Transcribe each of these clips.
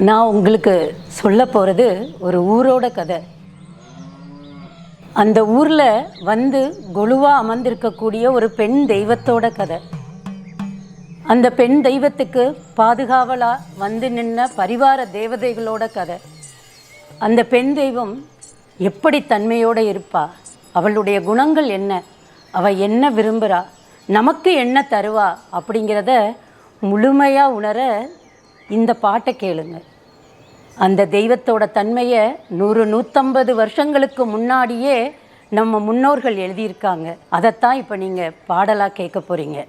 நான் உங்களுக்கு சொல்ல போகிறது ஒரு ஊரோட கதை. அந்த ஊரில் வந்து கொலுவாக அமர்ந்திருக்கக்கூடிய ஒரு பெண் தெய்வத்தோட கதை. அந்த பெண் தெய்வத்துக்கு பாதுகாவலாக வந்து நின்ன பரிவார தேவதைகளோட கதை. அந்த பெண் தெய்வம் எப்படி தன்மையோடு இருப்பா, அவளுடைய குணங்கள் என்ன, அவள் என்ன விரும்புகிறா, நமக்கு என்ன தருவா அப்படிங்கிறத முழுமையாக உணர இந்த பாட்டை கேளுங்க. அந்த தெய்வத்தோட தன்மையை 100-150 வருஷங்களுக்கு முன்னாடியே நம்ம முன்னோர்கள் எழுதியிருக்காங்க. அதைத்தான் இப்போ நீங்கள் பாடலாக கேட்க போகிறீங்க.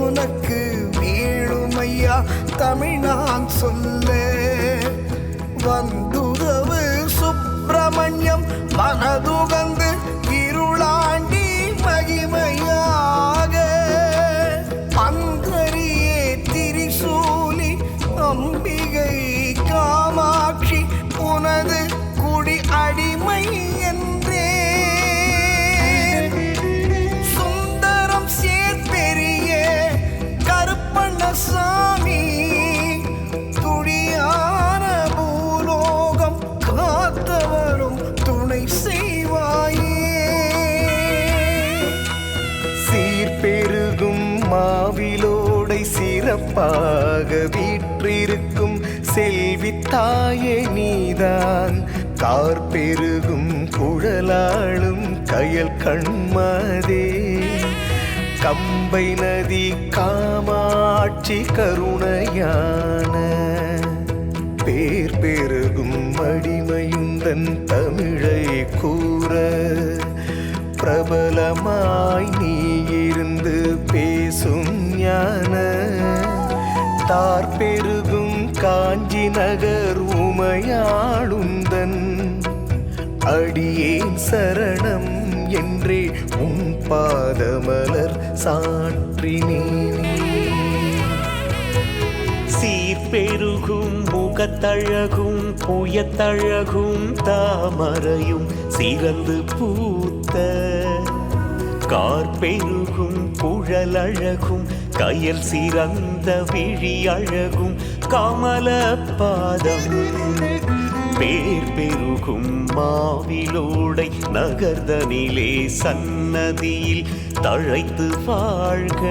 உனக்கு வீழுமையா தமிழான் சொல்ல வந்துதவு சுப்பிரமணியம் மனதுகந்து இருளாண்டி மகிமையாக அங்கரியே திரிசூலி அம்பிகை காமாட்சி உனது குடி அடிமை என்றே சாமி துடியான பூலோகம் காத்தவரும் துணை செய்வாயே. சீர்பெருகும் மாவிலோடை சிறப்பாக வீற்றிருக்கும் செல்வித்தாயே நீதான். கார்பெருகும் குழலாளும் கயல் கண்மதே கம்பை நதி காமாட்சி கருணையான பேர் பெருகும் அடிமையுந்தன் தமிழை கூற பிரபலமாய் நீ இருந்து பேசும் ஞான தார்பெருகும் காஞ்சி நகர் உமையாளுந்தன் அடியேன் சரணம் என்றே உன் பாதமலர் சாற்றினே. சீர்பெருகும் முகத்தழகும் புயத்தழகும் தாமரையும் சிறந்து பூத்த கார்பெருகும் குழலழகும் கயல் சிறந்த விழி அழகும் கமல பாதம் பேர் பெருகும் மாவிலோடை நகர்தனிலே சன்னதியில் தழைத்து வாழ்க.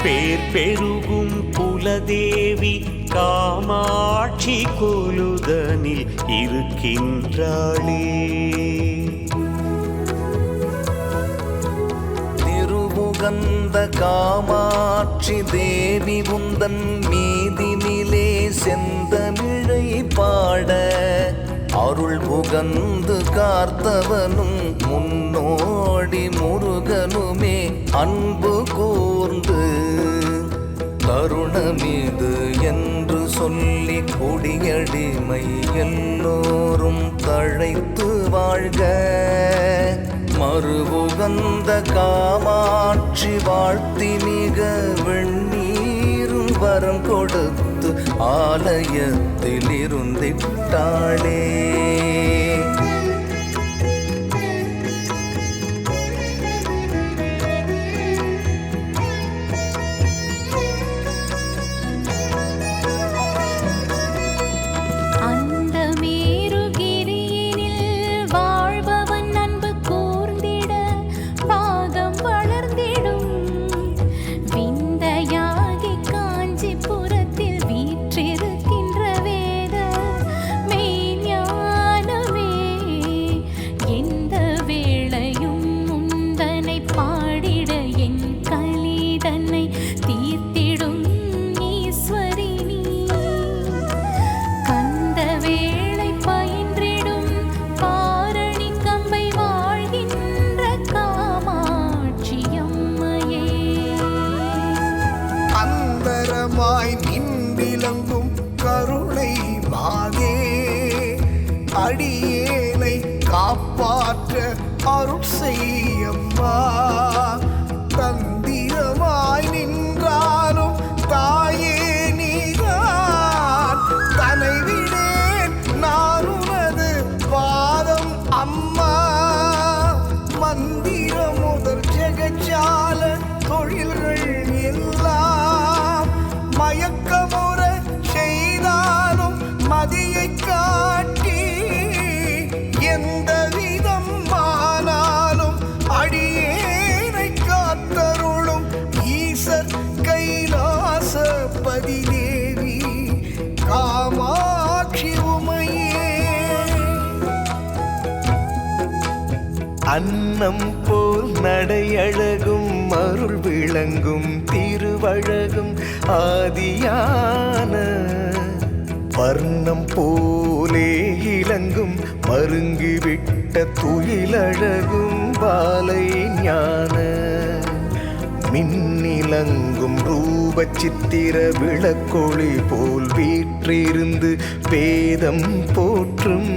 பேர் பெருகும் குலதேவி காமாட்சி கொலுதனில் இருக்கின்றாளே. திருமுகந்த காமாட்சி தேவி உந்தன் மீதினிலே செந்தமிழை பாட அருள் புகந்து கார்த்தவனும் முன்னோடி முருகனுமே அன்பு கூர்ந்து தருணமிது என்று சொல்லி கொடியடிமை எல்லோரும் தழைத்து வாழ்க. மறுபுகந்த காமாட்சி வாழ்த்தி மிக வெண்ணீரும் வரம் கொடுத்து எடுத்து ஆலயத்தில் இருந்திட்டாளே. நின்றிலங்கும் கருணை மாதே, அடியேனை காப்பாற்ற அருள் செய்யம்மா. தந்திரமாய் நின்றாலும் தாயே நீதான், தனை விடேன் நான் உனது பாதம் அம்மா. மந்திரம் முதல் ஜெகஜால தொழில்கள் எல்லாம் மயக்கமுற செய்தாலும் மதியை காட்டி, எந்த விதம் ஆனாலும் அடியேனை காத்தருளும் ஈசர் கைலாசபதி தேவி காமாட்சி உமையே. அன்னம் போல் நடையழகும் அருள் விளங்கும் திருவழகும் ஆதியான, வர்ணம் போலே இலங்கும் மருங்கிவிட்ட துயிலழகும் பாலை ஞான, மின்னிலங்கும் ரூப சித்திர விளக்கொளி போல் வீற்றிருந்து வேதம் போற்றும்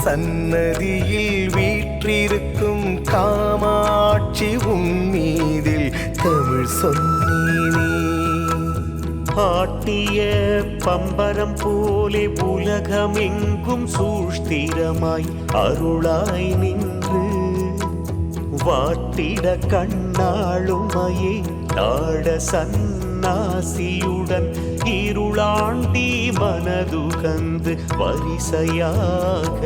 சன்னதியில் வீற்றிருக்கும் காமாட்சி உம்மீதில் தமிழ் சொன்னீனே. ஆட்டிய பம்பரம் போலே உலகமெங்கும் சூழ்ஸ்திரமாய் அருளாய் நின்று, வாட்டிட கண்ணாளுமையே நாட சன்னாசியுடன் இருளாண்டி மனதுகந்து வரிசையாக,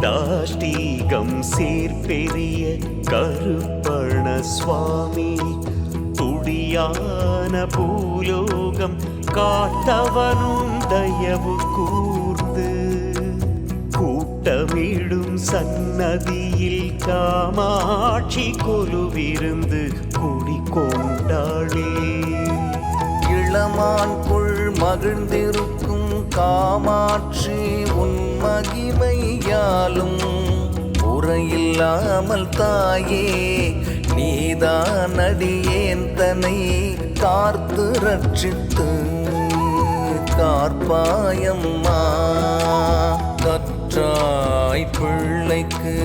தாஷ்டீகம் சேர்பெரிய கருப்பண சுவாமி துடியான பூலோகம் காத்தவனும் தயவு கூர்ந்து, கூட்டமிடும் சன்னதியில் காமாட்சி கொலுவிருந்து குடிக்கொண்டாளே. இளமான்குள் மகிழ்ந்திருக்கும் காமாட்சி உன் மகிமையாலும் உரையில்லாமல் தாயே நீதான் அடியேன் தன்னை காத்து ரட்சித்து காப்பாயம்மா. கற்றாய் பிள்ளைக்கு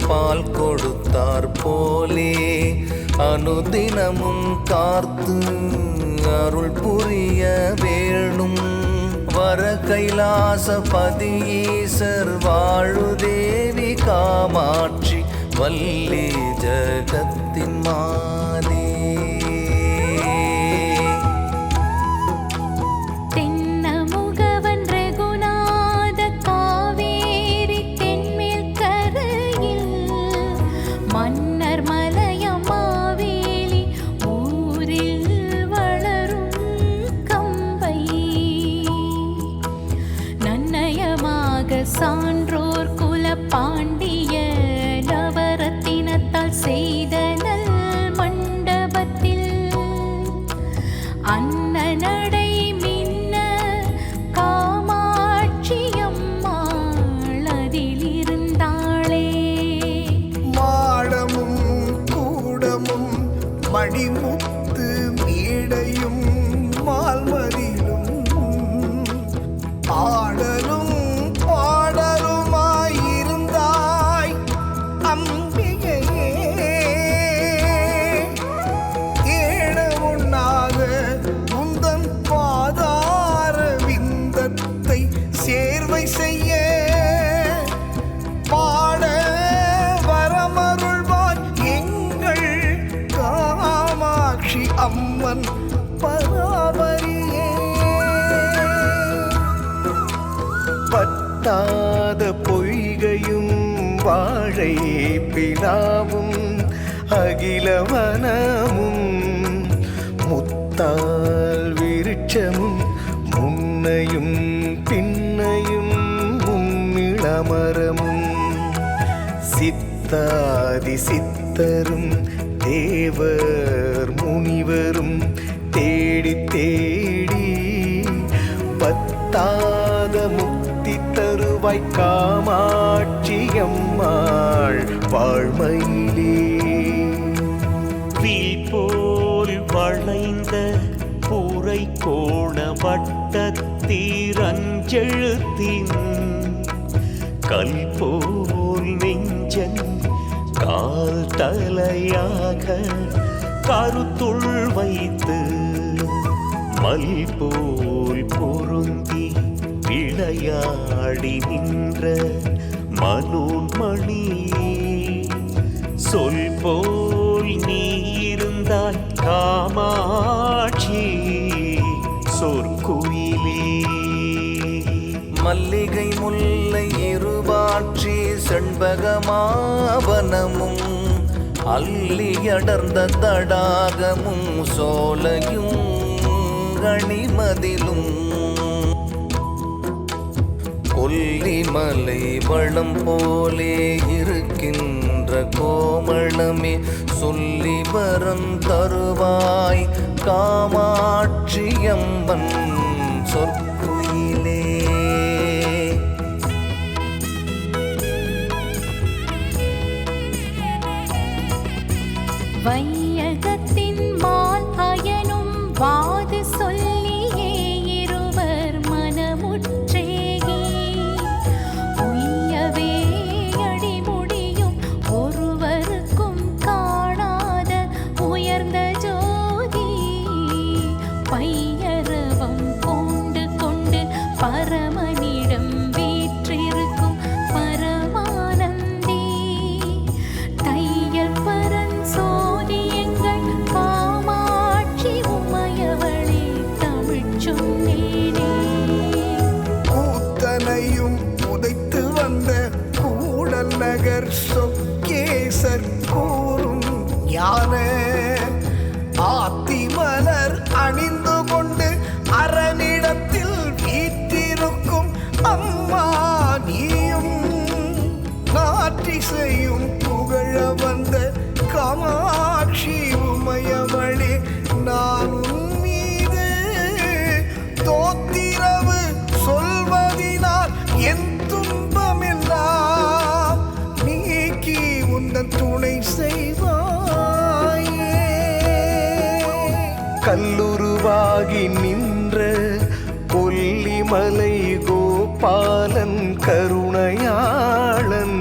பால் கொடுத்தார் போலே அனுதினமும் காத்து அருள் புரிய வேணும். வர கைலாசபதி ஈசர் வாழு தேவி காமாட்சி வள்ளி ஜகத்தின் மாதே. சான்றோர் குல பாண்டிய நவரத்தினத்தால் செய்த நல் மண்டபத்தில் அன்னநடை மின்ன காமாட்சியம்மாள் அதில் இருந்தாளே. மாடமும் கூடமும் மணிமுத்து மேடையும் மால்மதிலும் ஆடலும் பாடலுமாயிருந்தாய் வத்தாத பொய்கையும் வாழை பிலாவும் அகிலவனமும் முத்தால் விருட்சமும் முன்னையும் பின்னையும் மும்மிளமரமும் சித்தாதி சித்தரும் தேவர் முனிவரும் தேடி தேடி பத்தாத முக்தி தருவாய் காமாட்சியம்மாள் வாழ்மையிலே. வில் போல் வளைந்த பூரை கோண வட்டத்தீரஞ்செழுத்தின் கல் போல் நெஞ்சன் கால் தலையாக கருத்துள் வைத்து மல் போல் பொருந்தி விளையாடி நின்ற மனோன்மணி சொல் போல் நீ இருந்தாய் காமாட்சி சொற்குயிலே. மல்லிகை முல்லை இருவாட்சி செண்பகமாவனமும் அல்லி அடர்ந்த தடாகமும் சோலையும் கணிமதிலும் கொல்லிமலை வளம் போலே இருக்கின்ற கோமளமே சொல்லி வரம் தருவாய் காமாட்சியம்மன் சொற்குயிலே. வையகத்தின் மால் அயனும் வாது சொல்லியே இருவர் மனமுற்றேகி உய்யவே அடிமுடியும் ஒருவருக்கும் காணாத உயர்ந்த ஜோதி பையரவம் கொண்டு கொண்டு பரமனிடம் வீற்றிருக்கும் பரமானந்தி தையல் பரன் சோதி எங்கள் காமாட்சி உமையவளே தமிழ் சொன்னேனே. கூத்தனையும் புதைத்து வந்த கூடல் நகர் சொக்கேசர் கூறும் ஞான ஆத்திமலர் அணிந்து கொண்டு அரணிடத்தில் வீற்றிருக்கும் அம்மா நீயும் நாற்றிசையும் புகழ வந்த காமாட்சி உமையவளே நான் உன் மீது தோத்திரவு சொல்வதினால் என் துன்பமெல்லாம் நீக்கி உந்தன் துணை செய்வாயே. கல்லுருவாகி நின்ற கொல்லிமலை கோபாலன் கருணையாளன்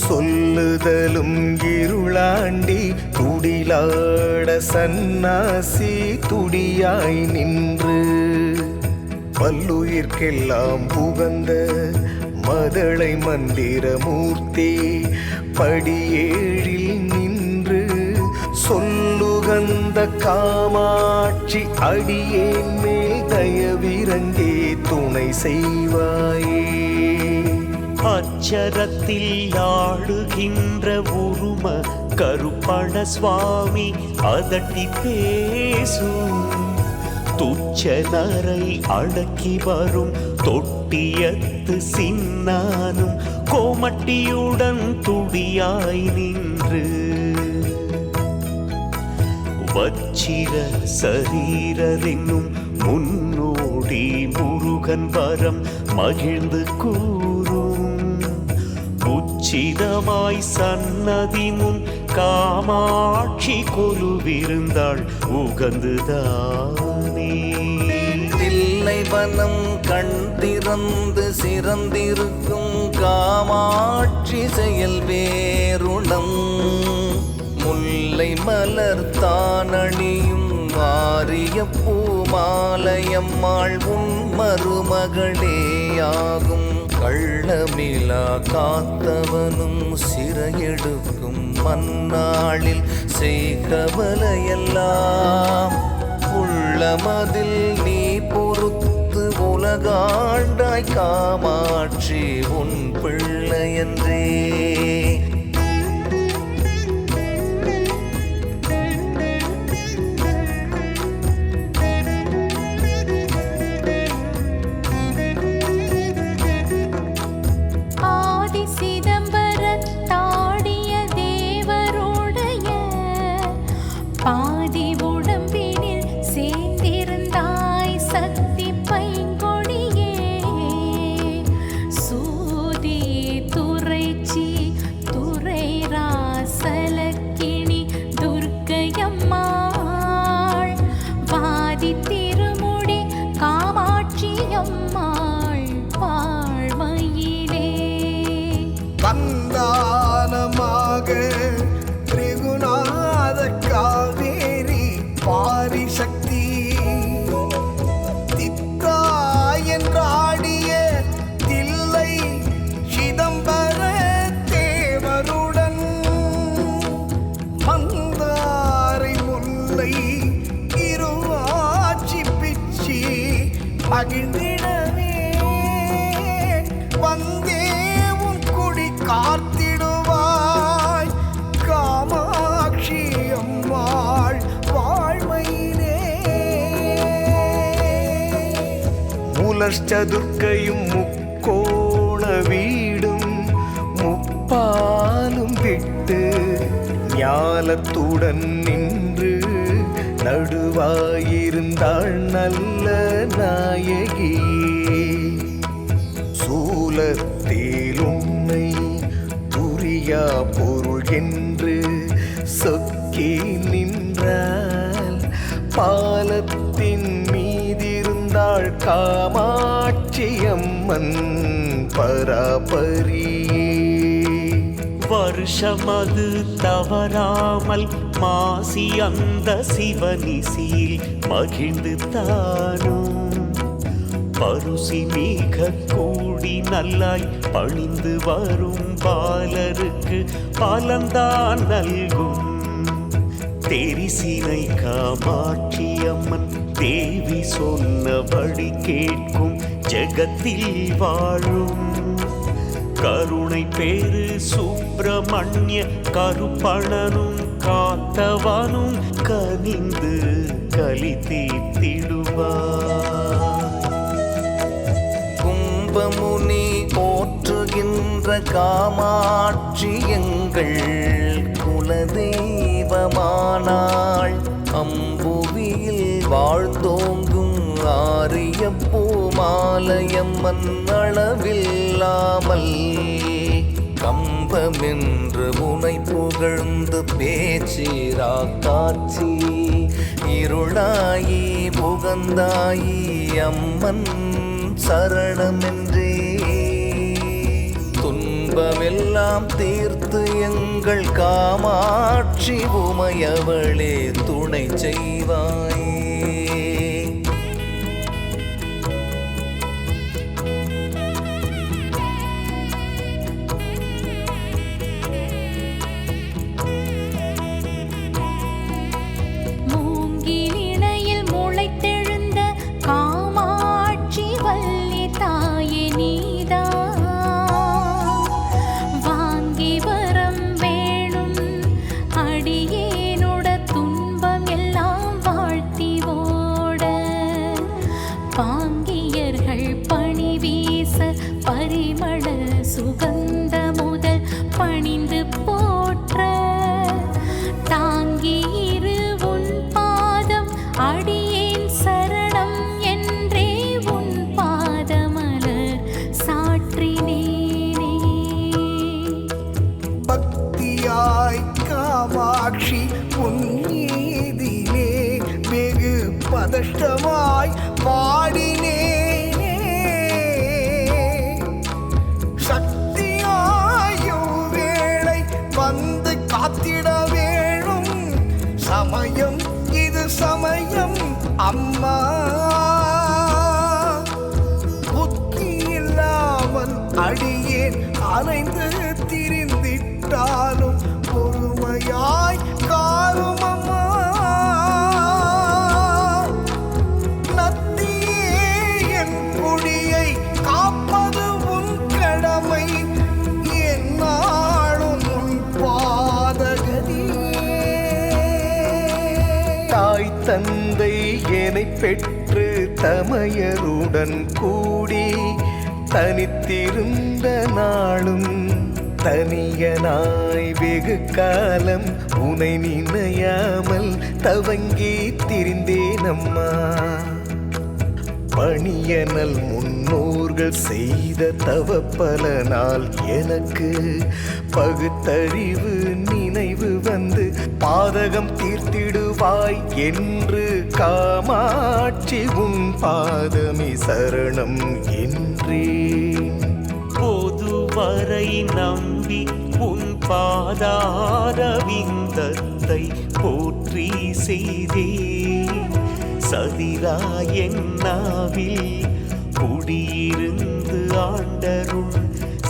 சொல்லுதலும் இருளாண்டி துடிலாட சன்னாசி துடியாய் நின்று பல்லுயிர்க்கெல்லாம் புகந்த மதளை மந்திரமூர்த்தி படியேழில் நின்று சொல்லுகந்த காமாட்சி அடியேன் மேல் தயவிரங்கே துணை செய்வாயே. அச்சரத்தில் ஆடுகின்ற உரும கருப்பண சுவாமி அதட்டி பேசும் துச்சனரை அடக்கி வரும் தொட்டியத்து சின்னானும் கோமட்டியுடன் துடியாய் நின்று வச்சிர சரீரரென்னும் முன்னோடி முருகன் வரம் மகிழ்ந்து கூறும் உச்சிதமாய் சன்னதி முன் காமாட்சி கொலுவிருந்தாள் உகந்துதானே. தில்லை வனம் கண் திறந்து சிறந்திருக்கும் காமாட்சி செயல் வேறுணம் முல்லை மலர் தானணியும் ஆரிய பூமாலயம்மாள் உன் மருமகளேயாகும் கள்ளமிலா காத்தவனும் சிறையெடுக்கும் மன்னாளில் செய்கவலையெல்லாம் உள்ளமதில் நீ பொறுத்து உலக உலகாண்டாய் காமாட்சி உன் பிள்ளையன்றே. ஆதி சிதம்பரத்தாடிய தேவருடைய பாதி உடம்பினில் சேர்ந்திருந்தாய் சக்தி பைங்கொடியே. சூதி துறைச்சி துறை ராசலக்கிணி துர்க்கையம்மாள் வாதி திருமுடி காமாட்சியம்மாள் வாழ்மையிலே. சந்தானமாக திரிகுணாத காவேரி பாரிசக்தி தித்தா என்றாடிய தில்லை சிதம்பர தேவருடன் மந்தாரை முல்லை இருவாச்சி பிச்சி மகிழ்ந்திடவே வந்தே உன் குடி காத்திடுவாய் காமாட்சி அம்மாள் வாழ்மையிலே. மூலச்சதுர்க்கையும் முக்கோண வீடும் முப்பாலும் விட்டு ஞாலத்துடன் நின்று நடுவாயிருந்தாள் நல்ல நாயகியே. சூலத்தில் உன்னை புரியா பொருள் என்று சொக்கி நின்றால் பாலத்தின் மீதிருந்தாள் காமாட்சி அம்மன் பராபரியே. வருஷமது தவறாமல் மாசி அந்த சிவனிசியில் மகிழ்ந்து தானும் பருசி மிக கூடி நல்லாய் பணிந்து வரும் பாலருக்கு பலந்தான் நல்கும். தெரிசினை காமாட்சி அம்மன் தேவி சொன்னபடி கேட்கும் ஜெகத்தில் வாழும் கருணை பேரு சுப்பிரமணிய கருப்பணனும் காத்தவனும் கனிந்து கலி தீர்த்திடுவார். கும்பமுனி போற்றுகின்ற காமாட்சி எங்கள் குலதெய்வமானாள். அம்புவியில் வாழ்ந்தோங்கும் ஆரிய பூமாலயம்மன் அளவில்லாமல் கம்பமென்று உனை புகழ்ந்து பேச்சிரா காட்சி இருளாயி புகந்தாயி அம்மன் சரணமென்றே. துன்பமெல்லாம் தீர்த்து எங்கள் காமாட்சி உமையவளே துணை செய்வாயே. மூங்கிலிணையில் முளைத்தெழுந்த காமாட்சி வள்ளி தாயே நீதான். வாங்கி வரம் வேணும் அடியேனோட துன்பம் எல்லாம் வாழ்த்தி ஓட. பாங்கியர்கள் பணி வீச பரிமள சுகந்த முதல் பணிந்து போற்ற. தாங்கி இரு உன் பாதம் அடியேன் சரணம் என்றே உன் பாதமலர் சாற்றினேனே. பக்தியாய் காமாட்சி உன் நீதிலே வெகு பதஷ்டமாய் பாடினேனே. சக்தியாயும் வேளை வந்து காத்திட வேணும் சமயம் இது சமயம் அம்மா. புத்தி இல்லாமல் அடியேன் அலைந்து திரிந்திட்டாலும் பொறுமையாய் காரும் அம்மா. நத்தியே என் குடியை காப்பது உன் கடமை, என்னாலும் உன் பாதகதியே. தாய் தந்தை என்னை பெற்று தமையருடன் கூடி தனித்திருந்த நாளும் தனியனாய் வெகு காலம் உனை நினையாமல் தவங்கி திரிந்தேனம்மா. பணியனல் முன்னோர்கள் செய்த தவப்பல நாள் எனக்கு பகுத்தறிவு நினைவு வந்து பாதகம் தீர்த்திடுவாய் என்று காமாட்சி உன் பாதமி சரணம் என்றேன். பொதுவரை நம்பி உன் பாதாரவிந்தத்தை போற்றி செய்தே சதிராயன்னாவில் குடியிருந்து ஆண்டருள்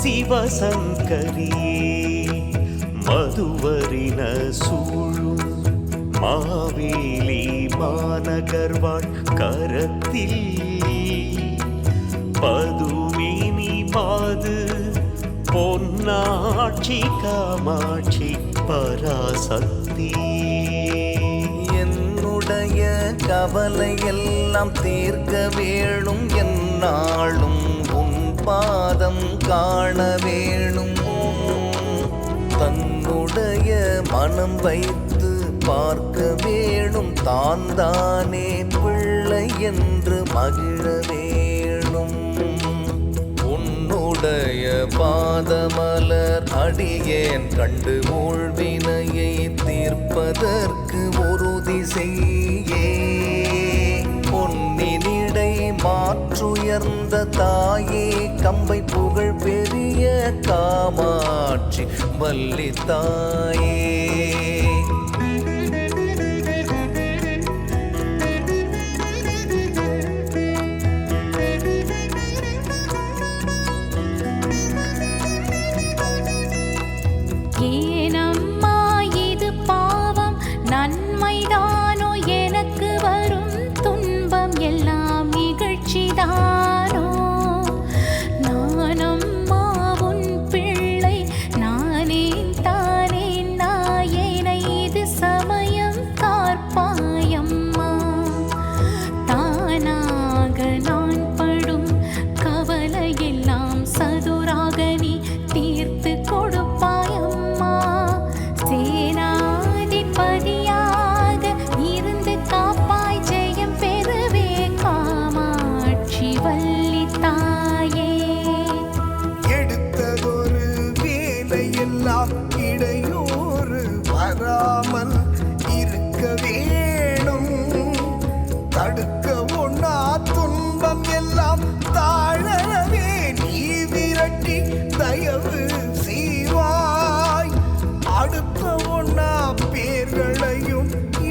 சிவசங்கரியே. மதுவரின சூழும் மாவேலி மாநகர்வாழ் கரத்தில் பதுமினி மாது பொன்னாட்சி காமாட்சி பராசக்தி. என்னுடைய கவலையெல்லாம் தீர்க்க வேணும், என்னாலும் உன் பாதம் காண வேணும். தன்னுடைய மனம் வைத்து பார்க்க வேணும், தான் தானே பிள்ளை என்று மகிழ வேணும். உன்னுடைய பாதமலர் அடியேன் கண்டு ஊழ்வினையை தீர்ப்பதற்கு உறுதி செய்யே. பொன்னினிடை மாற்றுயர்ந்த தாயே, கம்பை புகழ் பெரிய காமாட்சி வள்ளி தாயே. ஏனம்மா இது பாவம், நன்மைதானோ எனக்கு வரும் துன்பம் எல்லாம் நிகழ்ச்சிதானோ. நானம்மா உன் பிள்ளை, நானே தானே நாயனை இது சமயம் காப்பாயம்மா. தானாக நான் படும் கவலையெல்லாம் சதுராக நீ தீர்த்து கொடுப்பாயம்மா. சேனாதிபதியாக இருந்து காப்பாய் ஜெயம் பெறுவே காமாட்சி வள்ளி தாயே. எடுத்ததொரு வேலையெல்லாம் இடையூறு வராமல் இருக்க வேணும். தடுக்க ஒண்ணா துன்பம் எல்லாம் தாழவே நீ விரட்டி தயவு செய்வாய். அடுத்த ஒண்ணா பேர்களையும்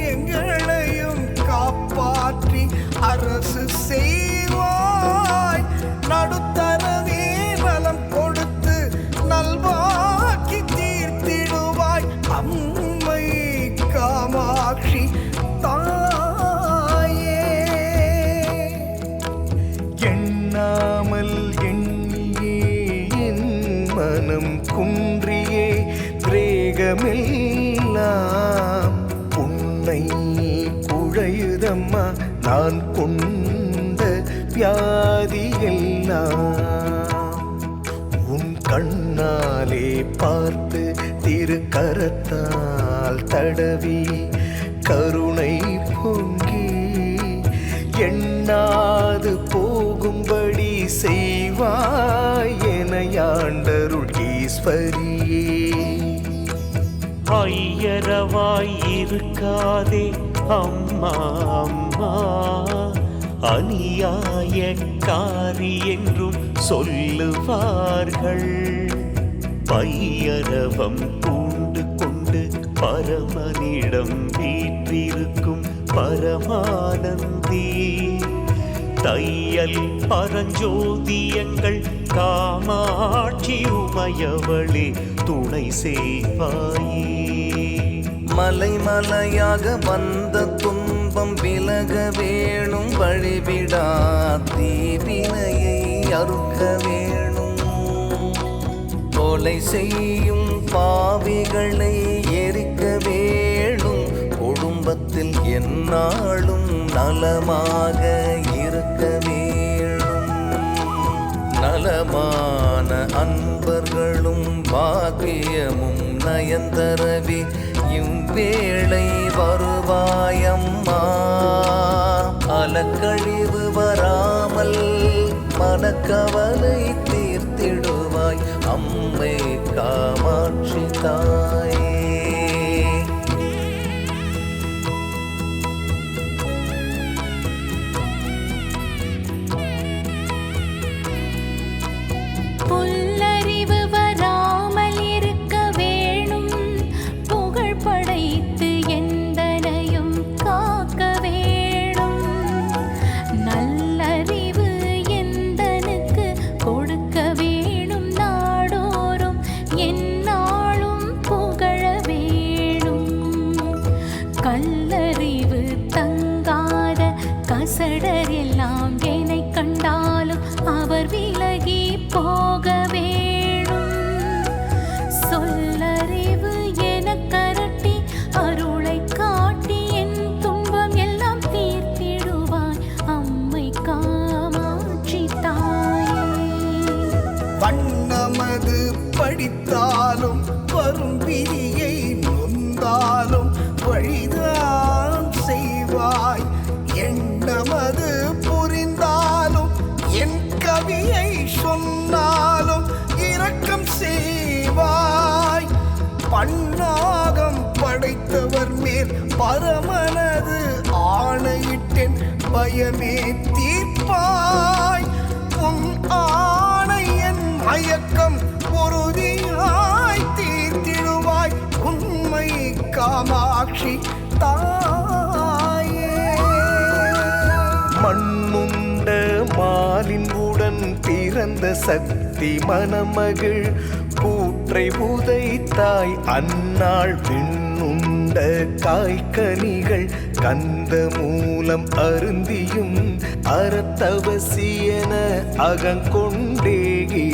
எங்களையும் காப்பாற்றி அரசு செய்வாய். நடுத்தரவே நலம் கொடுத்து நல்வாக்கி தீர்த்திடுவாய் அம்மை காமாட்சி தாயே. எண்ணாமல் எண்ணியே என் மனம் குன்றியே திரேகமெல்லாம் உன்னை குழையுதம்மா. நான் கொண்ட வியாதியெல்லாம் உன் கண்ணாலே பார்த்து திருக்கரத்தால் தடவி கருணை பொங்கி எண்ணாது போகும்படி செய்வாய் என ஆண்டருள் ஈஸ்வரியே. ஐயரவாய் இருக்காதே அம்மா அம்மா, அநியாயக்காரி என்றும் சொல்லுவார்கள். பையரவம் பூண்டு கொண்டு பரமனிடம் வீற்றிருக்கும் பரமானந்தி. தையல் பரஞ்சோதியங்கள் காமாட்சி உமையவளே துணை செய்வாயே. மலை மலையாக வந்த துன்பம் விலக வேணும், வழிவிடா தீவினை அறுக்க வேணும். கொலை செய்யும் பாவிகளை எரிக்க வேணும். குடும்பத்தில் எந்நாளும் நலமாக இருக்க வேணும். நலமான அன்பர்களும் பாக்கியமும் நயந்தரவி இவ்வேளை வருவாயம்மா. அலக்கழிவு வராமல் மனக்கவலை தீர்த்திடுவாய் அம்மை காமாட்சி தாயே. புல்லறிவு வராமல் இருக்க வேணும். புகழ் படைத்து எந்தனையும் காக்க வேணும். நல்லறிவு எந்தனுக்கு கொடுக்க வேணும். நாடோறும் எந்நாளும் புகழ வேணும். கல்லறிவு தங்காத கசடர் எல்லாம் என்னை கண்டாலும் அவர் விலகி போக வேணும். சொல்லறிவு என கரட்டி அருளை காட்டி என் துன்பம் எல்லாம் தீர்த்திடுவாய் அம்மை காமாட்சி தாயே. வண்ணமது படித்தாலும் வரும் விதியை நொந்தாலும் வழிதான் செய்வாய். எண்ணமது புரிந்தாலும் என் கவியை சொன்னாலும் இரக்கம் செய்வாய். பன்னாகம் படைத்தவர் மேல் பரமனது ஆணையிட்டேன் பயமே தீர்ப்பாய். உன் ஆணை என் மயக்கம் உறுதியாய் தீர்த்திடுவாய் உண்மை காமாட்சி தாயே. மண்ணுண்ட மாலின்புடன் பிறந்த சக்தி மணமகள் கூற்றை உதைத்தாய் அந்நாள். விண்ணுண்ட காய்கனிகள் கந்த மூலம் அருந்தியும் அறத்தவசியன அகங்கொண்டேகி.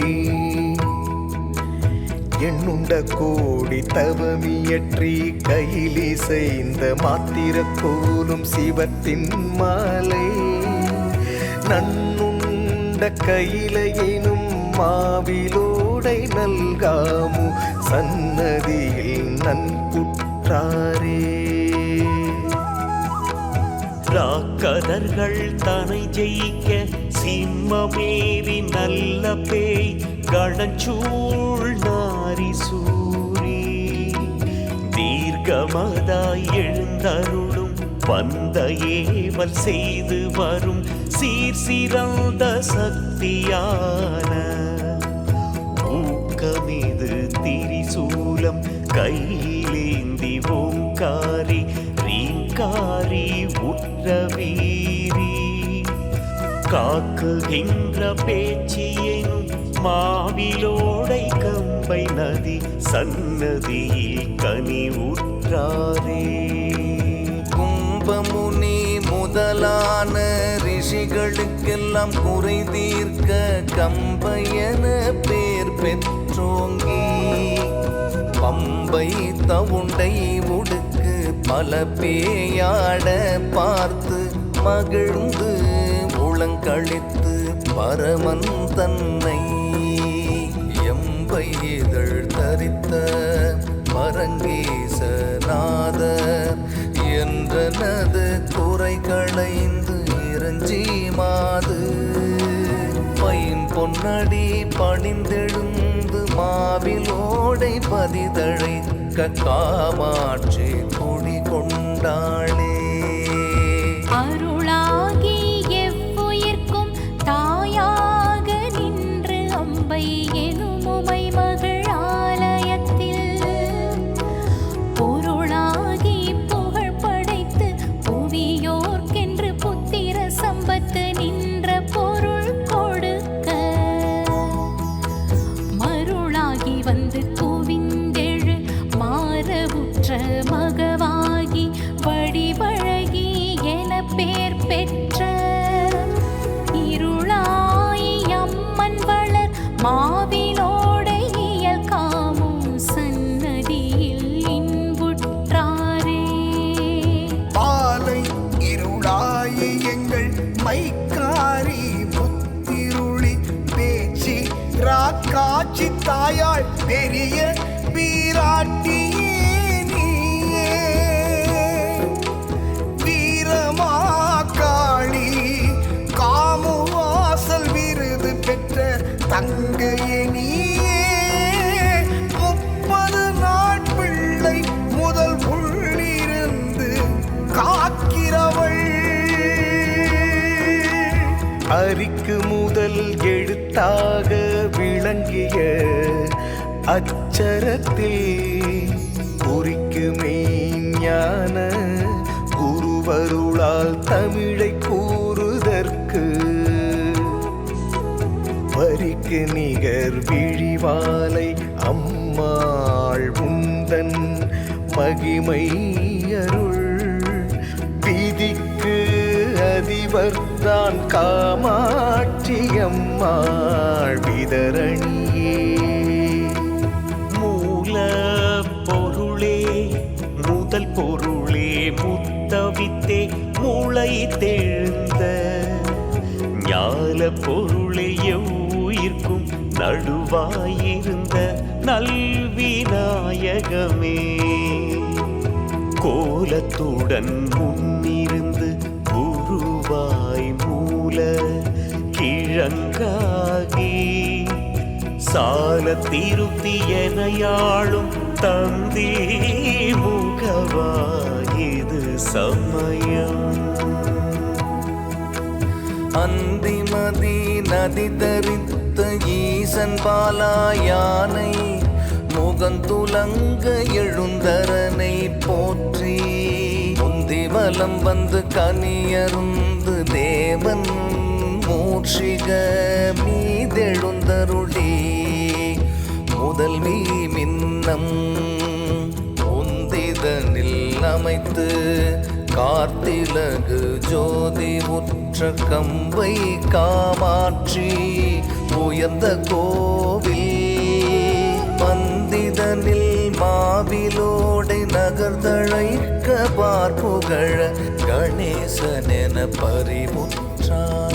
எண்ணுண்ட கோடி தவமியற்றி கையிலே செய்த மாத்திர கோலும் சிவத்தின் மாலை. நன்னுண்ட கையிலையினும் மாவிலோடை நல்காமு சன்னதியில் நன்குற்றாரே. ராக்கதர்கள் தனை ஜெயிக்க சிம்மமேவி நல்ல பேய் கணச்சூழ் நாரி சூரி. தீர்க்கமதாய் எழுந்தருளும் வந்த ஏவல் செய்து வரும் சீர்சிறந்த சக்தியான ஊக்கமிது திரிசூலம் கையிலேந்தி ஓங்காரி ரீங்காரி உற்றவீரி. காக்குகின்ற பேச்சியெனும் மாவிலோடை கம்பை நதி சன்னதியில் கனி உற்றாரே. கும்பமுனி முதலான ரிஷிகளுக்கெல்லாம் குறை தீர்க்க கம்பையன பேர் பெற்றோங்கி. பம்பை தவுண்டை உடுக்கு பல பேயாட பார்த்து மகிழ்ந்து உளங்களித்து பரமன் தன்னை எம்பை இதழ் தரித்த பரங்கேசநாதர் என்றனது குறை களைந்து இறஞ்சி மாது பைன் பொன்னடி பணிந்தெழுந்து மாவிலோடை பதிதழை காமாட்சி குடி கொண்டாளே. அருளாகி எவ்வுயிர்க்கும் தாயாக நின்று அம்பை எனும் உமை மகள் ஆலயத்தில் பொருளாகி புகழ் படைத்து புவியோர்க்கென்று புத்திர சம்பத்து நின்ற பொருள் கொடுக்க மருளாகி வந்து குவிந்தெழு மாறவுற்ற மகவாகி வடிவ காட்சி தாயாள் பெரிய வீராட்டியே நீயே வீரமாக்காளி காமுவாசல் விருது பெற்ற தங்கையே நீயே 30 நாள் பிள்ளை முதல் உள்ளிருந்து காக்கிறவள் அரிக்கு முதல் எழுத்தாக விளங்கிய அச்சரத்தில் குறிக்கு மெய்ஞான குருவருளால் தமிழை கூறுதற்கு வரிக்கு நிகர் விழிவாலை அம்மாள் உந்தன் மகிமை அருள் விதிக்கு அதிபர்தான் காமாட்சி அம்மாள் விதரணியே மூல பொருளே முதல் பொருளே முத்தவித்தே முளை தெழுந்த ஞால பொருளே எவ்வுயிர்க்கும் நடுவாயிருந்த நல்விநாயகமே கோலத்துடன் முன்னிருந்து குருவாய் மூல கிழங்காகி சால திருத்தி எனையாளும் தந்தி முகவாயிது சமயம் அந்திமதி நதி தரித்த ஈசன் பாலா யானை முகந்துலங்க எழுந்தரனை போற்றி முந்திவலம் வந்து கனியருந்து தேவன் மூர்ஷிக மீதெழுந்தருளி முதல்வி மின்னம் உந்திதனில் அமைத்து கார்த்திலகு ஜோதி உற்ற கம்பை காமாட்சி உயர்ந்த கோவில் பந்திதனில் மாவிலோடை நகர்தழைக்க பார்ப்புகழ கணேசனென பறிமுற்றார்